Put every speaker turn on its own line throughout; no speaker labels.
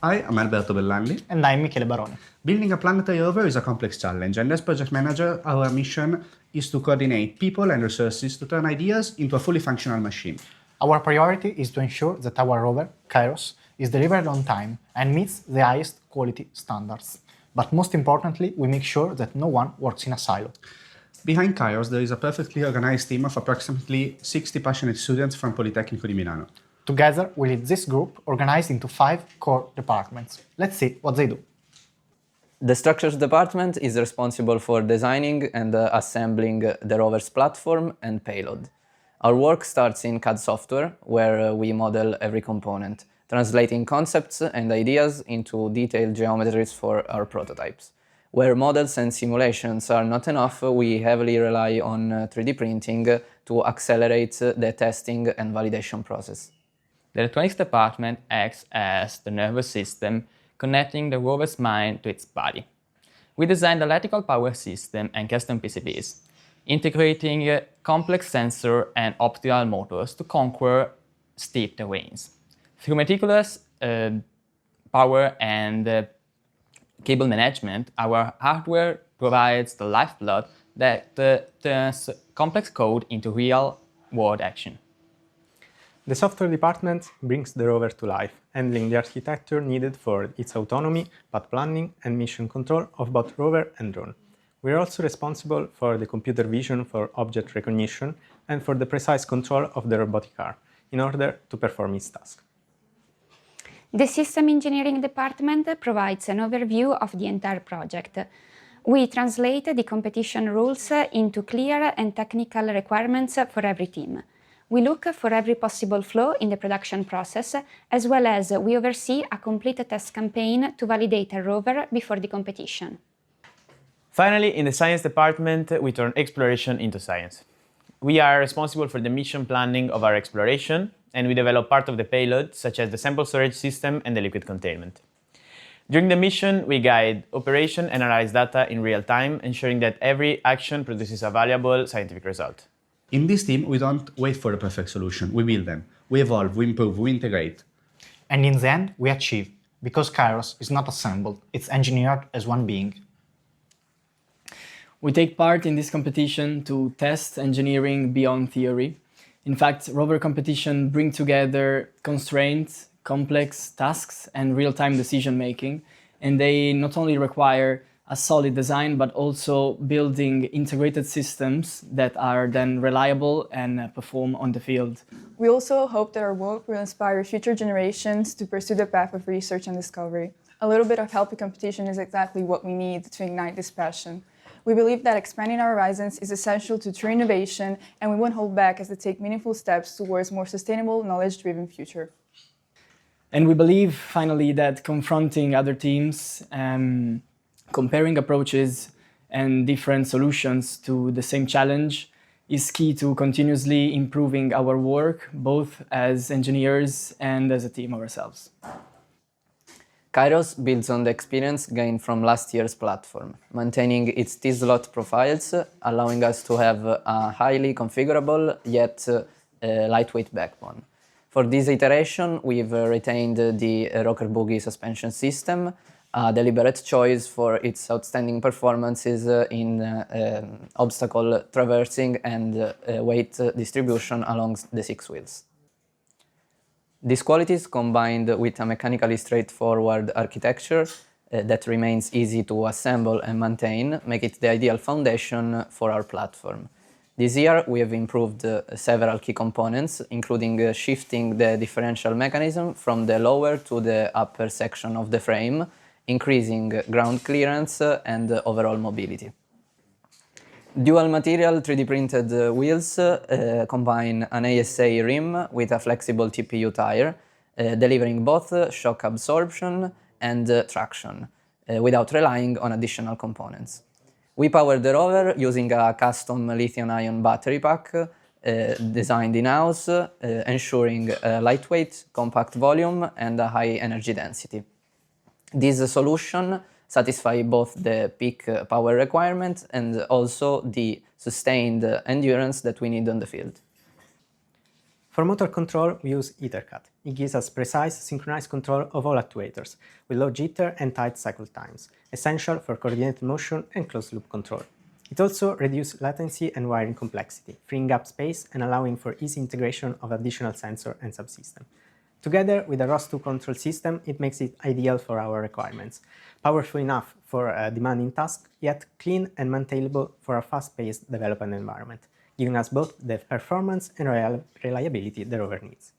Hi, I'm Alberto Bellanni.
And I'm Michele Barone.
Building a planetary rover is a complex challenge, and as project manager, our mission is to coordinate people and resources to turn ideas into a fully functional machine.
Our priority is to ensure that our rover, Kairos, is delivered on time and meets the highest quality standards. But most importantly, we make sure that no one works in a silo.
Behind Kairos, there is a perfectly organized team of approximately 60 passionate students from Politecnico di Milano.
Together, we lead this group organized into 5 core departments. Let's see what they do.
The structures department is responsible for designing and assembling the rover's platform and payload. Our work starts in CAD software, where we model every component, translating concepts and ideas into detailed geometries for our prototypes. Where models and simulations are not enough, we heavily rely on 3D printing to accelerate the testing and validation process.
The electronics department acts as the nervous system connecting the rover's mind to its body. We designed the electrical power system and custom PCBs, integrating complex sensor and optical motors to conquer steep terrains. Through meticulous power and cable management, our hardware provides the lifeblood that turns complex code into real-world action.
The software department brings the rover to life, handling the architecture needed for its autonomy, path planning, and mission control of both rover and drone. We are also responsible for the computer vision for object recognition and for the precise control of the robotic arm in order to perform its task.
The System Engineering Department provides an overview of the entire project. We translate the competition rules into clear and technical requirements for every team. We look for every possible flaw in the production process, as well as we oversee a complete test campaign to validate a rover before the competition.
Finally, in the science department, we turn exploration into science. We are responsible for the mission planning of our exploration, and we develop part of the payload, such as the sample storage system and the liquid containment. During the mission, we guide operation and analyze data in real time, ensuring that every action produces a valuable scientific result.
In this team, we don't wait for a perfect solution, we build them. We evolve, we improve, we integrate.
And in the end, we achieve, because Kairos is not assembled, it's engineered as one being.
We take part in this competition to test engineering beyond theory. In fact, rover competition bring together constraints, complex tasks, and real-time decision-making, and they not only require a solid design, but also building integrated systems that are then reliable and perform on the field.
We also hope that our work will inspire future generations to pursue the path of research and discovery. A little bit of healthy competition is exactly what we need to ignite this passion. We believe that expanding our horizons is essential to true innovation, and we won't hold back as we take meaningful steps towards a more sustainable, knowledge-driven future.
And we believe, finally, that confronting other teams, comparing approaches and different solutions to the same challenge is key to continuously improving our work, both as engineers and as a team ourselves.
Kairos builds on the experience gained from last year's platform, maintaining its T-slot profiles, allowing us to have a highly configurable yet lightweight backbone. For this iteration, we've retained the rocker bogie suspension system, a deliberate choice for its outstanding performances in obstacle traversing and weight distribution along the 6 wheels. These qualities, combined with a mechanically straightforward architecture that remains easy to assemble and maintain, make it the ideal foundation for our platform. This year, we have improved several key components, including shifting the differential mechanism from the lower to the upper section of the frame, increasing ground clearance and overall mobility. Dual material 3D printed wheels combine an ASA rim with a flexible TPU tire, delivering both shock absorption and traction, without relying on additional components. We power the rover using a custom lithium-ion battery pack designed in-house, ensuring a lightweight, compact volume and a high energy density. This solution satisfies both the peak power requirement and also the sustained endurance that we need on the field.
For motor control, we use EtherCAT. It gives us precise, synchronized control of all actuators, with low jitter and tight cycle times, essential for coordinated motion and closed-loop control. It also reduces latency and wiring complexity, freeing up space and allowing for easy integration of additional sensor and subsystem. Together with the ROS2 control system, it makes it ideal for our requirements, powerful enough for a demanding task, yet clean and maintainable for a fast-paced development environment, giving us both the performance and reliability the rover needs.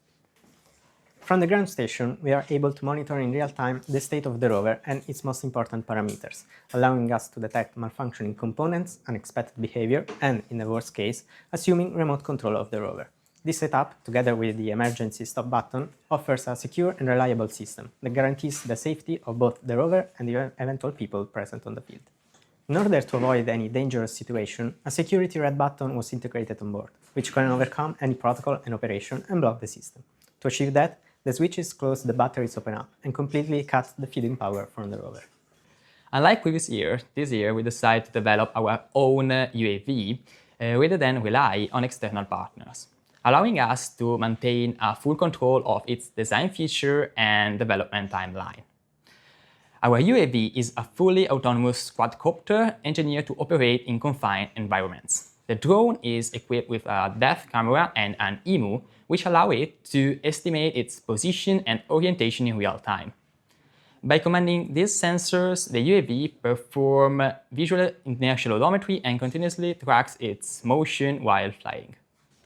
From the ground station, we are able to monitor in real time the state of the rover and its most important parameters, allowing us to detect malfunctioning components, unexpected behavior, and, in the worst case, assuming remote control of the rover. This setup, together with the emergency stop button, offers a secure and reliable system that guarantees the safety of both the rover and the eventual people present on the field. In order to avoid any dangerous situation, a security red button was integrated on board, which can overcome any protocol and operation and block the system. To achieve that, the switches close the batteries open up and completely cut the feeding power from the rover.
Unlike previous year, this year we decided to develop our own UAV rather than rely on external partners, allowing us to maintain a full control of its design feature and development timeline. Our UAV is a fully autonomous quadcopter engineered to operate in confined environments. The drone is equipped with a depth camera and an EMU, which allow it to estimate its position and orientation in real time. By commanding these sensors, the UAV performs visual inertial odometry and continuously tracks its motion while flying.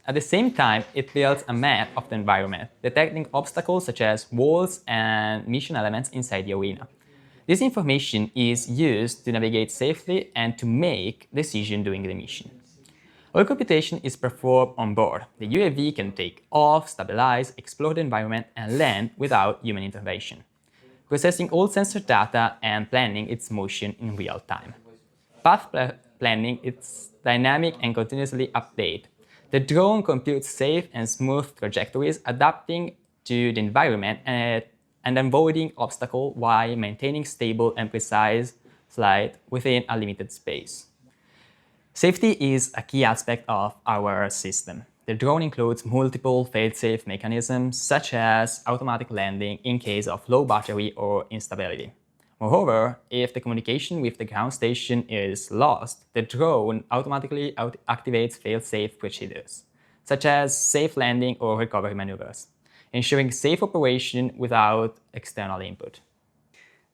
At the same time, it builds a map of the environment, detecting obstacles such as walls and mission elements inside the arena. This information is used to navigate safely and to make decisions during the mission. All computation is performed on board. The UAV can take off, stabilize, explore the environment, and land without human intervention, processing all sensor data and planning its motion in real time. Path planning is dynamic and continuously updated. The drone computes safe and smooth trajectories, adapting to the environment and avoiding obstacles while maintaining stable and precise flight within a limited space. Safety is a key aspect of our system. The drone includes multiple fail-safe mechanisms, such as automatic landing in case of low battery or instability. Moreover, if the communication with the ground station is lost, the drone automatically activates fail-safe procedures, such as safe landing or recovery maneuvers, ensuring safe operation without external input.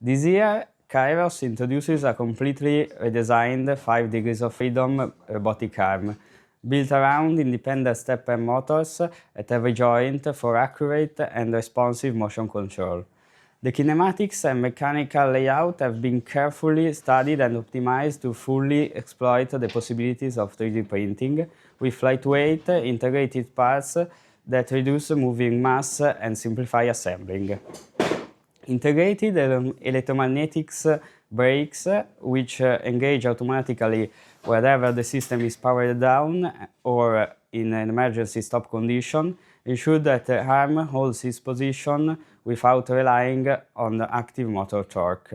This year, Kairos introduces a completely redesigned 5 degrees of freedom robotic arm, built around independent stepper motors at every joint for accurate and responsive motion control. The kinematics and mechanical layout have been carefully studied and optimized to fully exploit the possibilities of 3D printing, with lightweight, integrated parts that reduce moving mass and simplify assembling. Integrated electromagnetics brakes, which engage automatically wherever the system is powered down or in an emergency stop condition, ensure that the arm holds its position without relying on active motor torque.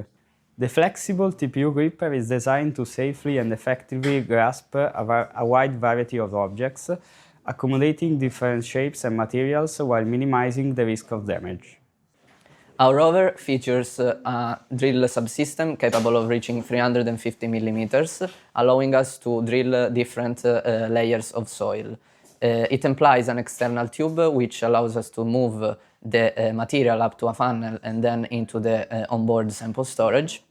The flexible TPU gripper is designed to safely and effectively grasp a wide variety of objects, accommodating different shapes and materials while minimizing the risk of damage.
Our rover features a drill subsystem capable of reaching 350 millimeters, allowing us to drill different layers of soil. It implies an external tube which allows us to move the material up to a funnel and then into the onboard sample storage,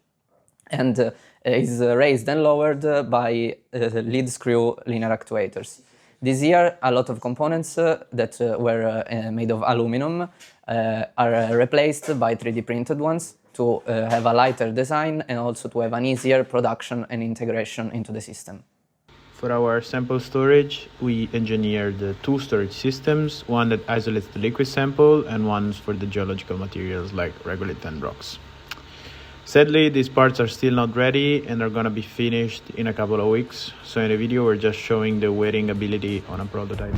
and is raised and lowered by lead screw linear actuators. This year, a lot of components that were made of aluminum are replaced by 3D printed ones to have a lighter design and also to have an easier production and integration into the system.
For our sample storage, we engineered 2 storage systems, one that isolates the liquid sample and one for the geological materials like regolith and rocks. Sadly, these parts are still not ready and are going to be finished in a couple of weeks, so in the video we're just showing the weighting ability on a prototype.